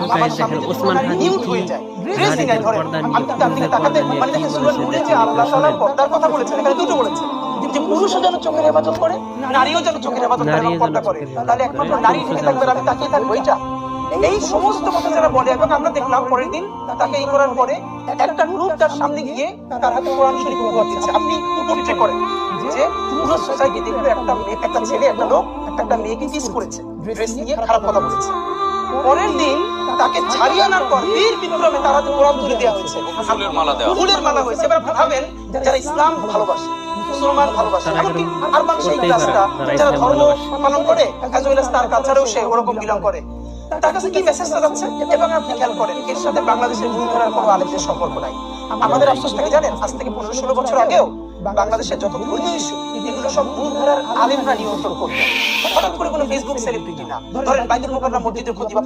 আমাদের সামনে ওসমান হাদি নিউট হয়ে যায়, ড্রেসিং এ ধরে আপনি তাকাতে মানে দেখেন সুরান নূরে যে আল্লাহ তাআলা পর্দার কথা বলেছেন, এখানে দুটো বলেছে যে পুরুষও যেন চোখের হেফাজত করে, নারীও যেন চোখের হেফাজত করে এবং পর্দা করে। তাহলে একমাত্র নারী থেকে থাকবে, আমি তাকিয়ে থাকবো এটা? এই সমস্ত কথা যারা বলে, এবং আমরা দেখলাম পরের দিন তাকে এই করার পরে একটা গ্রুপ তার সামনে গিয়ে তার হাতে কোরআন শরীফ উপহার দিচ্ছে। আপনি উপলব্ধি করেন যে পুরো সোসাইটি দেখবে একটা ছেলে একটা লোক একটা মেয়েকে কিস করেছে, ড্রেস নিয়ে খারাপ কথা বলেছে। পরের দিন তাকে ছাড়িয়ে আনার পর বীর বিক্রমে তার হাতে কোরআন তুলে দেওয়া হয়েছে, ফুলের মালা হয়েছে। এবার ভাবেন যারা ইসলাম ভালোবাসে, মুসলমান ভালোবাসে, এমনকি আরবান শেখ রাস্তা যারা ধর্ম পালন করে, তার কালচারেও সে ওরকম বিলং করে, তার কাছে কি মেসেজটা যাচ্ছে? এবং আপনি খেয়াল করেন এর সাথে বাংলাদেশের মূলধারার কোনো আলেমদের সম্পর্ক নাই। আমাদের আফসোস থাকে জানেন, আজ থেকে 15-16 বছর আগেও বাংলাদেশের যত ধর্মীয় ইস্যু এগুলো সব মূলধারার আলেমরা নিয়ন্ত্রণ করতেন। হঠাৎ করে কোনো ফেসবুক সেলিব্রিটি না, ধরেন বাইতুল মুকাররম মসজিদের খতিব